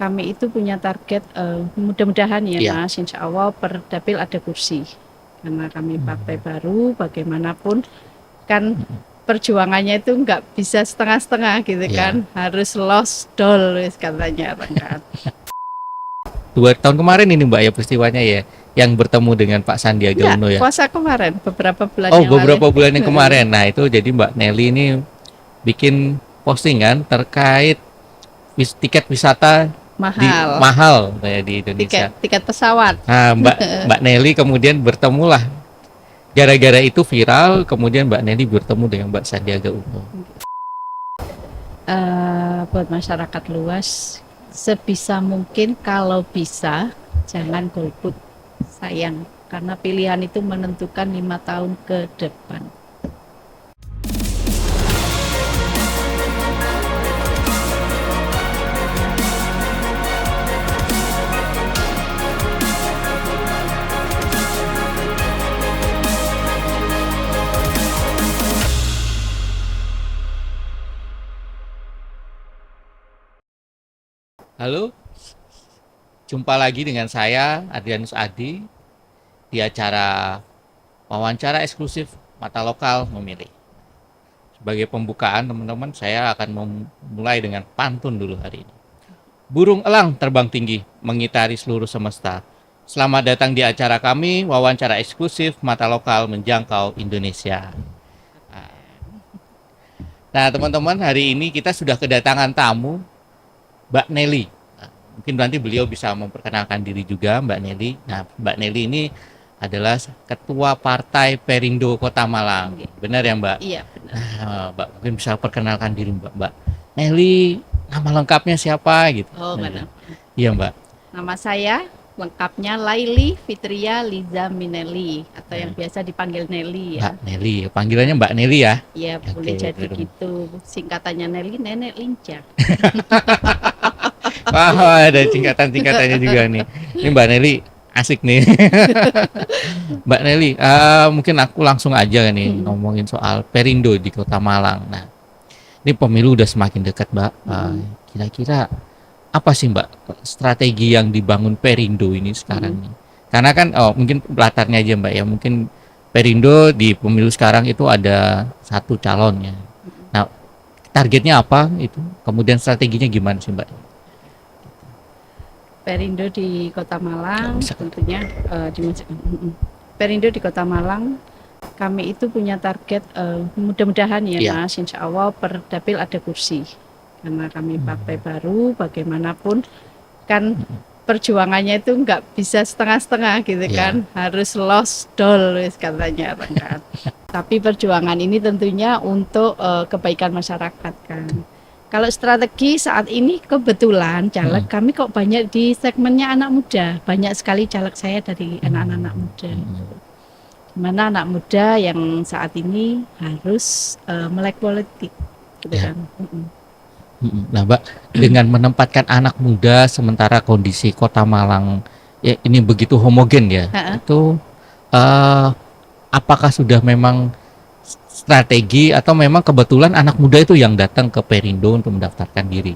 Kami itu punya target mudah-mudahan ya Iya. Mas, insya Allah per dapil ada kursi. Karena kami partai baru, bagaimanapun kan perjuangannya itu nggak bisa setengah-setengah gitu Iya. kan, harus lost doll katanya orang kan. 2 tahun kemarin ini Mbak ya peristiwanya ya, yang bertemu dengan Pak Sandiaga Enggak, Uno ya. puasa kemarin, beberapa bulan Oh, yang lalu. beberapa bulan yang kemarin. Nah, itu jadi Mbak Nelly ini bikin postingan terkait tiket wisata di Mahal, mahal kayak di tiket Indonesia. tiket pesawat. Nah, Mbak Nelly kemudian bertemulah, gara-gara itu viral, kemudian Mbak Nelly bertemu dengan Mbak Sandiaga Uno. Buat masyarakat luas, sebisa mungkin kalau bisa jangan golput, sayang, karena pilihan itu menentukan 5 tahun ke depan. Halo, jumpa lagi dengan saya Adrianus Adi di acara wawancara eksklusif Mata Lokal Memilih. Sebagai pembukaan teman-teman, saya akan memulai dengan pantun dulu hari ini. Burung elang terbang tinggi, mengitari seluruh semesta. Selamat datang di acara kami, wawancara eksklusif Mata Lokal menjangkau Indonesia. Nah, teman-teman, hari ini kita sudah kedatangan tamu, Mbak Nelly. Nah, mungkin nanti beliau bisa memperkenalkan diri juga, Mbak Nelly. Nah, Mbak Nelly ini adalah Ketua Partai Perindo Kota Malang. Benar ya, Mbak? Iya, benar. Nah, Mbak mungkin bisa perkenalkan diri Mbak Nelly, nama lengkapnya siapa gitu. Oh, benar. Iya, Mbak. Nama saya lengkapnya Laili Fitria Liza Minelli atau yang biasa dipanggil Nelly ya. Mbak Nelly, panggilannya Mbak Nelly ya. Iya, boleh Oke, jadi betul. gitu. Singkatannya Nelly, nenek lincah. Wah, ada singkatan-singkatannya juga nih. Ini Mbak Nelly asik nih. Mbak Nelly, mungkin aku langsung aja nih ngomongin soal Perindo di Kota Malang. Nah, ini pemilu udah semakin dekat, Mbak. Kira-kira apa sih, Mbak, strategi yang dibangun Perindo ini sekarang nih? Karena kan, mungkin latarnya aja, Mbak ya. Mungkin Perindo di pemilu sekarang itu ada satu calon ya. Nah, targetnya apa itu? Kemudian strateginya gimana sih, Mbak? Perindo di Kota Malang Bisa. tentunya Perindo di Kota Malang kami itu punya target mudah-mudahan ya Iya. Mas, insya Allah per dapil ada kursi. Karena kami partai baru, bagaimanapun kan perjuangannya itu nggak bisa setengah-setengah gitu Iya. kan, harus lost doll katanya orang kan. Tapi perjuangan ini tentunya untuk kebaikan masyarakat kan. Kalau strategi saat ini kebetulan caleg kami kok banyak di segmennya anak muda, banyak sekali caleg saya dari anak-anak muda. Dimana anak muda yang saat ini harus melek politik, gitu Ya. kan. Nah, Mbak, dengan menempatkan anak muda sementara kondisi Kota Malang ya ini begitu homogen ya, itu apakah sudah memang strategi atau memang kebetulan anak muda itu yang datang ke Perindo untuk mendaftarkan diri?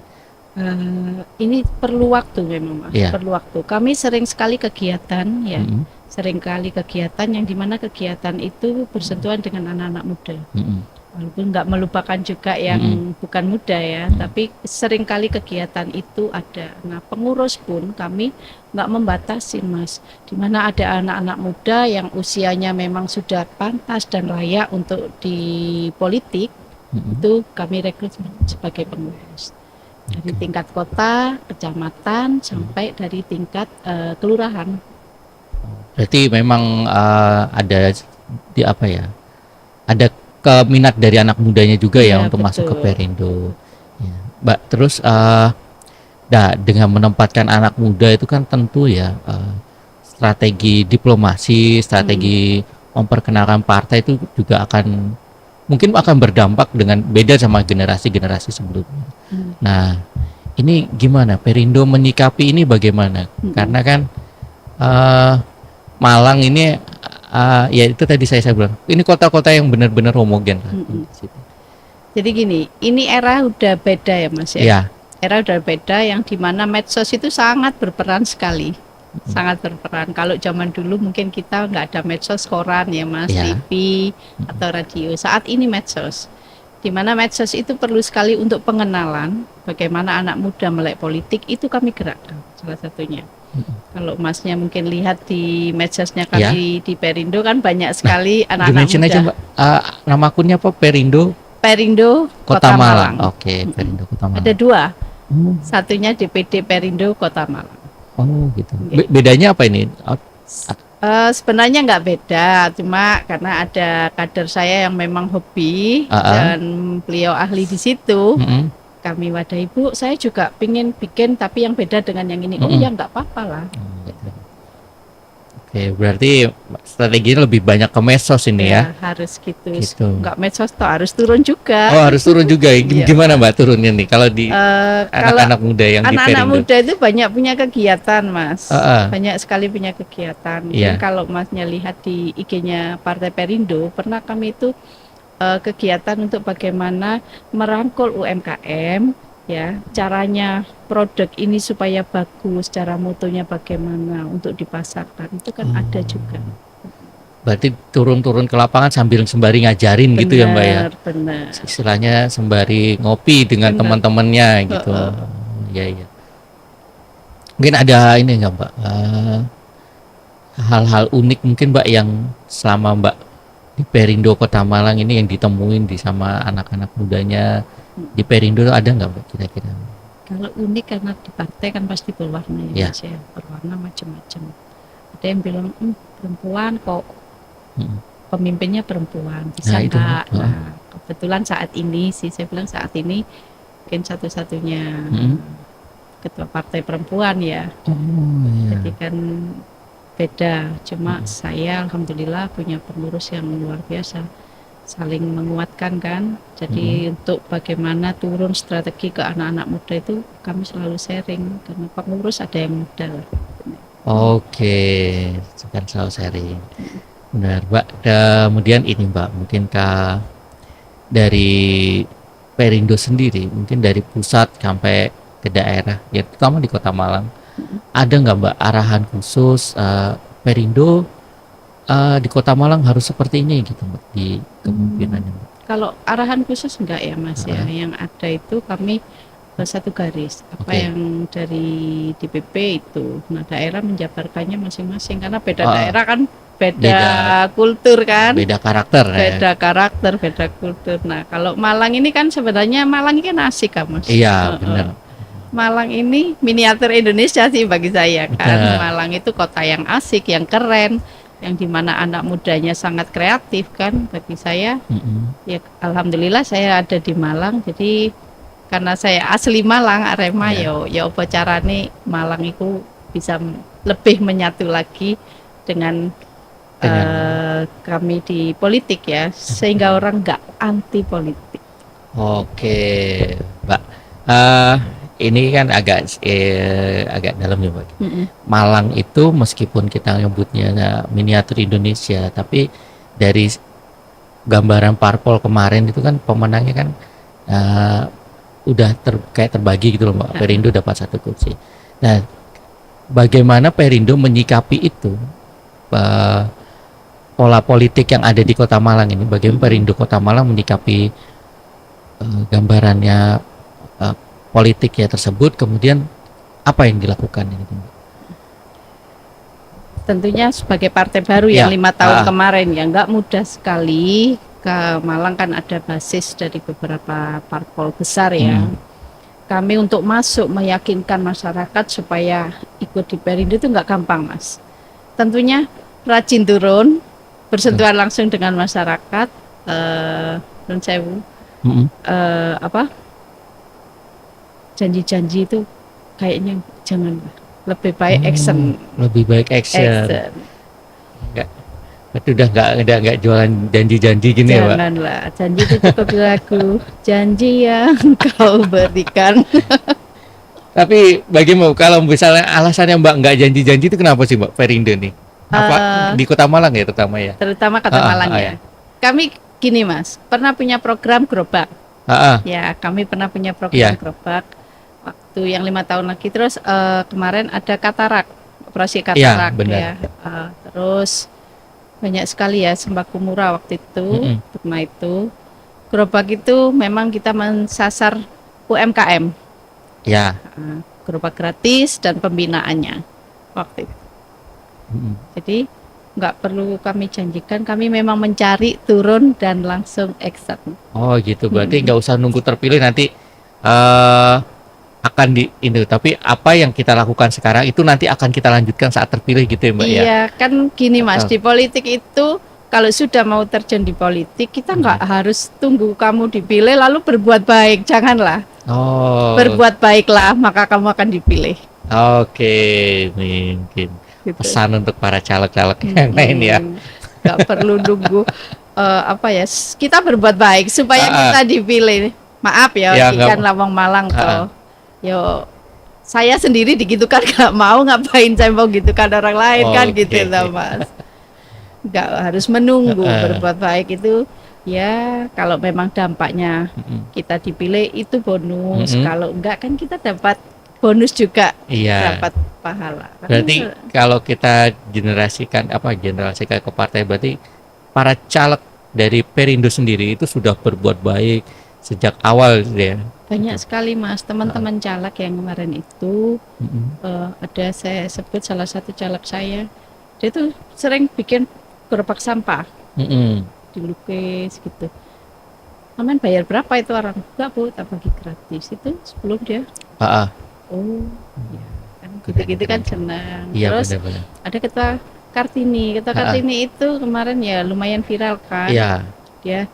Ini perlu waktu memang Mas, Iya. perlu waktu. Kami sering sekali kegiatan ya, Mm-mm. sering kali kegiatan yang dimana kegiatan itu bersentuhan dengan anak-anak muda. Mm-mm. Walaupun nggak melupakan juga yang bukan muda ya, tapi seringkali kegiatan itu ada. Nah, pengurus pun kami nggak membatasi Mas, di mana ada anak-anak muda yang usianya memang sudah pantas dan layak untuk di politik, itu kami rekrut sebagai pengurus. Dari tingkat kota, kecamatan, sampai dari tingkat kelurahan. Berarti memang ada di apa ya? Ada keminat dari anak mudanya juga ya Iya, untuk masuk ke betul. Perindo. Ya. Mbak, terus dengan menempatkan anak muda itu kan tentu ya strategi diplomasi, strategi memperkenalkan partai itu juga mungkin akan berdampak dengan beda sama generasi-generasi sebelumnya. Nah, ini gimana Perindo menyikapi ini bagaimana? Karena kan Malang ini ya itu tadi saya bilang, ini kota-kota yang benar-benar homogen lah. Jadi gini, ini era udah beda ya Mas ya. Iya. era udah beda, yang dimana medsos itu sangat berperan sekali, sangat berperan. Kalau zaman dulu mungkin kita nggak ada medsos, koran ya Mas, Ya. TV atau radio. Saat ini medsos, dimana medsos itu perlu sekali untuk pengenalan bagaimana anak muda melek politik, itu kami gerakkan salah satunya. Kalau Masnya mungkin lihat di medsosnya Ya. kami di Perindo kan banyak sekali anak-anak Dimention muda. aja Mbak. Nama akunnya apa? Perindo Perindo Kota Malang. Oke, Perindo Kota Malang. Ada dua, Oh, satunya DPD Perindo Kota Malang. oh gitu. Oke. Bedanya apa ini? Sebenarnya nggak beda, cuma karena ada kader saya yang memang hobi dan beliau ahli di situ, Mm-mm. kami wadahi, Bu, saya juga pingin bikin tapi yang beda dengan yang ini. Oh ya nggak apa-apa lah. Gitu. Oke, berarti strateginya lebih banyak ke medsos ini ya. Harus gitu. Gitu. Nggak medsos toh, harus turun juga. Oh, harus turun juga. Iya. Gimana Mbak turunnya nih kalau di Kalau anak-anak muda yang di anak-anak Perindo? muda itu banyak punya kegiatan, Mas. Heeh. Banyak sekali punya kegiatan. Iya. Mungkin kalau Masnya lihat di IG-nya Partai Perindo, pernah kami itu kegiatan untuk bagaimana merangkul UMKM, ya, caranya produk ini supaya bagus, cara mutunya bagaimana untuk dipasarkan, itu kan ada juga. Berarti turun-turun ke lapangan sambil sembari ngajarin gitu ya Mbak ya. Benar. Istilahnya sembari ngopi dengan Benar. teman-temannya gitu. Iya, iya. Mungkin ada ini nggak Mbak? Hal-hal unik mungkin Mbak yang selama Mbak di Perindo Kota Malang ini yang ditemuin di sama anak-anak mudanya di Perindo ada nggak Mbak kira-kira? Kalau unik karena di partai kan pasti berwarna Ya. ya, Mas ya, berwarna macam-macam. Ada yang bilang perempuan kok, pemimpinnya perempuan, bisa Nah, itu, nggak? Mbak. Nah, kebetulan saat ini sih saya bilang saat ini mungkin satu-satunya ketua partai perempuan ya. Oh iya. Jadi kan beda, cuma saya alhamdulillah punya pengurus yang luar biasa, saling menguatkan kan. Jadi untuk bagaimana turun strategi ke anak-anak muda itu kami selalu sharing, karena pengurus ada yang muda lah. Oke, kan selalu sharing. Benar, Mbak. Kemudian ini Mbak, mungkin dari Perindo sendiri, mungkin dari pusat sampai ke daerah, ya terutama di Kota Malang, ada nggak Mbak arahan khusus Perindo di Kota Malang harus seperti ini gitu Mbak, di kemungkinannya Mbak? Kalau arahan khusus enggak ya Mas ya, yang ada itu kami satu garis, apa Oke. yang dari DPP itu, nah daerah menjabarkannya masing-masing, karena beda Ah. daerah kan beda Beda- kultur kan, Beda karakter ya. beda karakter, beda kultur. Nah kalau Malang ini kan sebenarnya Malang ini kan asik kan Mas. Iya, benar. Malang ini miniatur Indonesia sih bagi saya kan. Betul. Malang itu kota yang asik, yang keren, yang dimana anak mudanya sangat kreatif kan. Bagi saya, ya alhamdulillah saya ada di Malang. Jadi karena saya asli Malang, Arema, ya apa carane Malang itu bisa lebih menyatu lagi dengan kami di politik ya, sehingga orang nggak anti politik. Oke, Mbak. Ini kan agak dalam ya Mbak. Malang itu meskipun kita nyebutnya miniatur Indonesia, tapi dari gambaran parpol kemarin itu kan pemenangnya kan udah kayak terbagi gitu loh Mbak. Perindo dapat 1 kursi. Nah, bagaimana Perindo menyikapi itu pola politik yang ada di Kota Malang ini? Bagaimana Perindo Kota Malang menyikapi gambarannya politik ya tersebut, kemudian apa yang dilakukan ini? Tentunya sebagai partai baru yang 5 tahun kemarin ya nggak mudah sekali. Ke Malang kan ada basis dari beberapa parpol besar ya. Kami untuk masuk meyakinkan masyarakat supaya ikut di Perindo itu nggak gampang Mas. Tentunya rajin turun, bersentuhan langsung dengan masyarakat, non sewu, janji-janji itu kayaknya jangan, lebih baik action. Lebih baik action. Enggak, itu udah nggak jualan janji-janji gini ya Pak? Janganlah, janji itu cukup lagu, janji yang kau berikan. Tapi bagaimana kalau misalnya alasannya Mbak nggak janji-janji itu kenapa sih Mbak Perindo nih? Apa di Kota Malang ya terutama ya? Terutama Kota Malang ya. Kami gini Mas, pernah punya program gerobak. Ya, kami pernah punya program gerobak. waktu yang 5 tahun lagi. Terus kemarin ada katarak, operasi Iya, katarak benar. ya. Terus banyak sekali ya sembako murah waktu itu, Mm-mm. Putma itu. Gerobak itu memang kita mensasar UMKM, Ya. gerobak gratis dan pembinaannya waktu itu. Mm-mm. Jadi nggak perlu kami janjikan, kami memang mencari turun dan langsung eksak. Oh gitu, berarti nggak usah nunggu terpilih nanti eh akan di ini. Tapi apa yang kita lakukan sekarang itu nanti akan kita lanjutkan saat terpilih gitu ya Mbak ya. Iya, kan gini Mas, Betul. di politik itu kalau sudah mau terjun di politik, kita nggak harus tunggu kamu dipilih lalu berbuat baik, janganlah. Oh, Berbuat baiklah, maka kamu akan dipilih. oke, mungkin Gitu. pesan untuk para caleg-caleg yang lain ya. Nggak perlu nunggu apa ya, kita berbuat baik supaya kita dipilih. Maaf ya, Ya, kan nggak- Lawang Malang toh. Yo, saya sendiri digitukan nggak mau, ngapain saya mau gitukan orang lain kan Oke. gitu loh Mas. Nggak harus menunggu. Berbuat baik itu ya kalau memang dampaknya Mm-mm. kita dipilih itu bonus. Mm-mm. Kalau enggak kan kita dapat bonus juga, Iya. dapat pahala. Berarti kalau kita generasikan ke partai, berarti para caleg dari Perindo sendiri itu sudah berbuat baik sejak awal gitu ya. banyak sekali Mas, teman-teman caleg yang kemarin itu Mm-mm. ada saya sebut salah satu caleg saya, dia tuh sering bikin gerobak sampah Mm-mm. dilukis gitu. Aman bayar berapa itu orang? Enggak Bu, tak bagi gratis itu sebelum dia. Ah, ah. Oh, ya kan Keren, gitu-gitu kan keren. senang. Iya Terus benar-benar. ada ketua Kartini, itu kemarin ya lumayan viral kan. Iya. Dia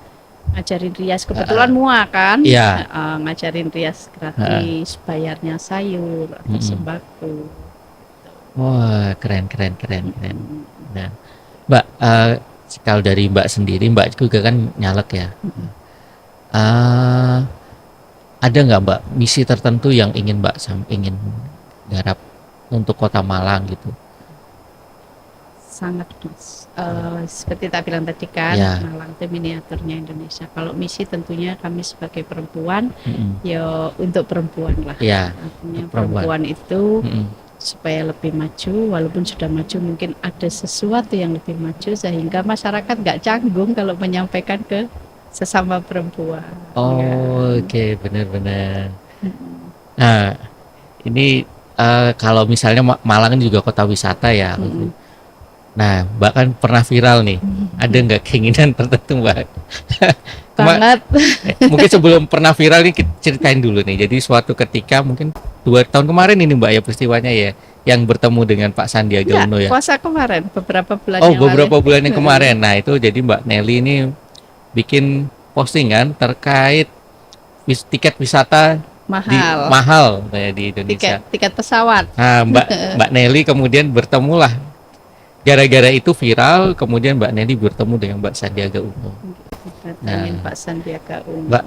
ngajarin rias kebetulan mua kan. Iya. Ngajarin rias gratis, bayarnya sayur atau Mm-mm. sembako. Wah, keren. Nah, Mbak, kalau dari Mbak sendiri, Mbak juga kan nyalek ya. Eh, ada nggak Mbak misi tertentu yang ingin ingin garap untuk Kota Malang gitu? Sangat Mas. Seperti tak bilang tadi kan, Ya. Malang itu miniaturnya Indonesia. Kalau misi tentunya kami sebagai perempuan, Mm-mm. ya untuk perempuan lah. Ya. Artinya Perempuan. perempuan itu Mm-mm. supaya lebih maju, walaupun sudah maju mungkin ada sesuatu yang lebih maju sehingga masyarakat nggak canggung kalau menyampaikan ke sesama perempuan. Oh, oke, benar-benar. Nah, ini kalau misalnya Malang kan juga kota wisata ya. Nah, Mbak kan pernah viral nih. Ada nggak keinginan tertentu, Mbak? Banget. Mungkin sebelum pernah viral nih kita ceritain dulu nih. Jadi suatu ketika mungkin 2 tahun kemarin ini Mbak ya peristiwanya ya, yang bertemu dengan Pak Sandiaga Ya, Uno ya. puasa kemarin, beberapa bulan Oh, yang beberapa lalu. bulan yang kemarin. Nah, itu jadi Mbak Nelly ini bikin postingan terkait tiket wisata Mahal. mahal kayak di Indonesia. Tiket pesawat. Nah, Mbak Nelly kemudian bertemulah. Gara-gara itu viral, kemudian Mbak Nelly bertemu dengan Mbak Sandiaga Uno. Datangin Pak Sandiaga Uno. Mbak,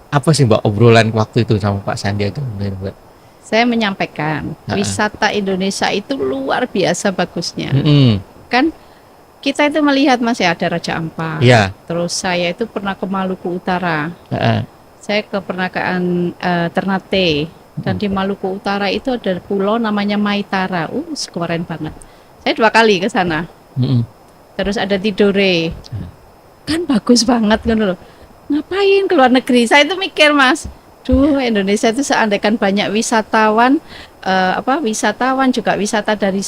apa sih Mbak obrolan waktu itu sama Pak Sandiaga Uno, Mbak? Saya menyampaikan wisata Indonesia itu luar biasa bagusnya. Mm-mm. Kan kita itu melihat masih ada Raja Ampat. Iya. Terus saya itu pernah ke Maluku Utara. Heeh. Saya pernah ke Ternate. Dan di Maluku Utara itu ada pulau namanya Maitara. Keren banget. Saya 2 kali ke sana. Mm-mm. Terus ada Tidore. Kan bagus banget kan loh. Ngapain ke luar negeri? Saya itu mikir Mas, duh Indonesia itu seandainya banyak wisatawan, wisatawan juga wisata dari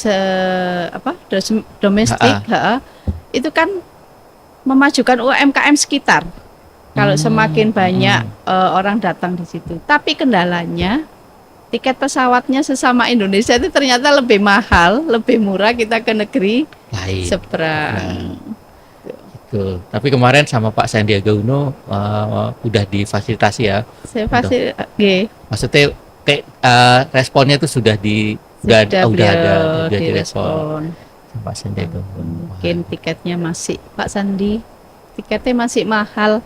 domestik, itu kan memajukan UMKM sekitar. Kalau semakin banyak orang datang di situ. Tapi kendalanya tiket pesawatnya sesama Indonesia itu ternyata lebih mahal, lebih murah kita ke negeri Lain. seberang. Gitu. Tapi kemarin sama Pak Sandiaga Uno udah difasilitasi ya. Saya pasti Maksudnya responnya itu sudah ada direspon sama Pak Sandiaga Uno. Mungkin tiketnya masih Pak Sandi, tiketnya masih mahal.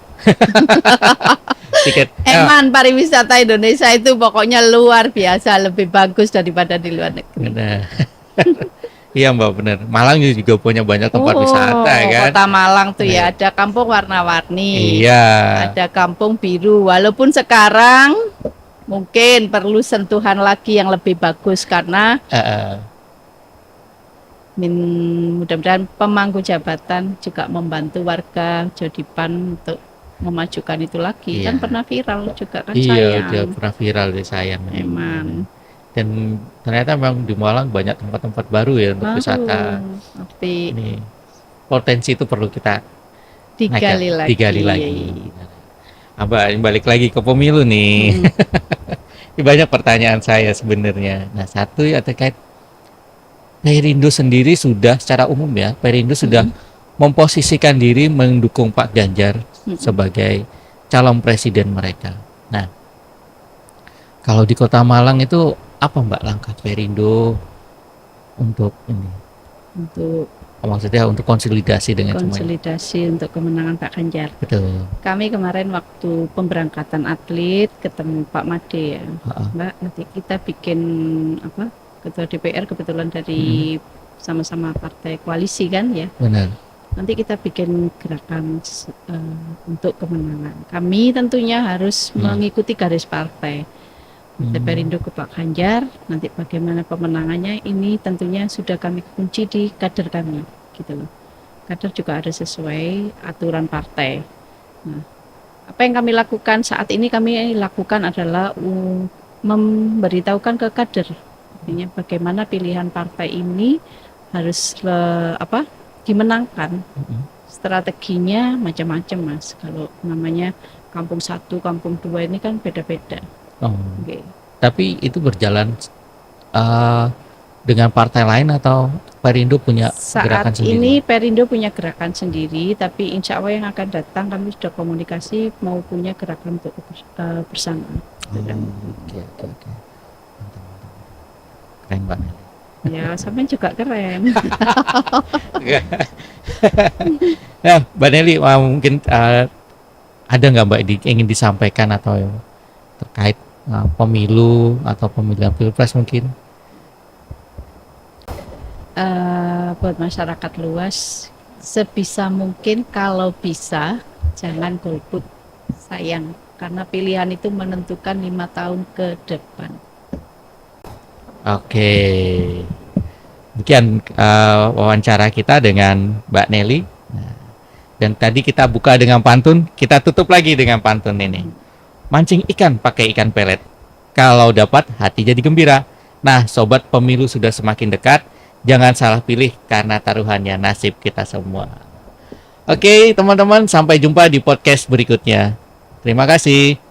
Tiket Eman pariwisata Indonesia itu pokoknya luar biasa, lebih bagus daripada di luar negeri. benar. Iya Mbak, benar. Malang juga punya banyak tempat wisata kan. Kota Malang tuh ya ada kampung warna-warni. Iya. Ada kampung biru. Walaupun sekarang Mungkin perlu sentuhan lagi yang lebih bagus karena mudah-mudahan pemangku jabatan juga membantu warga Jodipan untuk memajukan itu lagi. Iya. Kan pernah viral juga kan, Iya, sayang. dia pernah viral deh, sayang. Memang. Dan ternyata memang di Malang banyak tempat-tempat baru ya untuk wisata. Tapi Ini potensi itu perlu kita digali lagi. Abah, balik lagi ke pemilu nih. Ini banyak pertanyaan saya sebenarnya. Nah, satu ya terkait Perindo sendiri sudah secara umum ya, Perindo sudah memposisikan diri mendukung Pak Ganjar sebagai calon presiden mereka. Nah, kalau di Kota Malang itu apa Mbak langkah Perindo untuk ini? Maksudnya untuk konsolidasi dengan untuk kemenangan Pak Ganjar. Betul. Kami kemarin waktu pemberangkatan atlet ketemu Pak Made ya, Mbak, nanti kita bikin ketua DPR kebetulan dari sama-sama partai koalisi kan ya. Benar. Nanti kita bikin gerakan untuk kemenangan. Kami tentunya harus mengikuti garis partai. Perindo ke Pak Ganjar, nanti bagaimana pemenangannya ini tentunya sudah kami kunci di kader kami, gitu loh. Kader juga harus sesuai aturan partai. Nah, apa yang kami lakukan saat ini kami lakukan adalah memberitahukan ke kader, artinya bagaimana pilihan partai ini harus dimenangkan. Strateginya macam-macam Mas. Kalau namanya kampung 1, kampung 2 ini kan beda-beda. Okay. Tapi itu berjalan dengan partai lain atau Perindo punya gerakan sendiri? Saat ini Perindo punya gerakan sendiri, tapi insya Allah yang akan datang kami sudah komunikasi mau punya gerakan untuk bersama. Oke. Keren banget. Ya, sampai juga keren. Nah, Mbak Nelly, mungkin ada nggak Mbak ingin disampaikan atau terkait pemilu atau pemilihan pilpres mungkin? Buat masyarakat luas, sebisa mungkin kalau bisa jangan golput, sayang, karena pilihan itu menentukan 5 tahun ke depan. Oke, demikian wawancara kita dengan Mbak Nelly. Dan tadi kita buka dengan pantun, kita tutup lagi dengan pantun ini. Mancing ikan pakai ikan pelet. Kalau dapat hati jadi gembira. Nah, sobat pemilu sudah semakin dekat. Jangan salah pilih karena taruhannya nasib kita semua. Oke, teman-teman, sampai jumpa di podcast berikutnya. Terima kasih.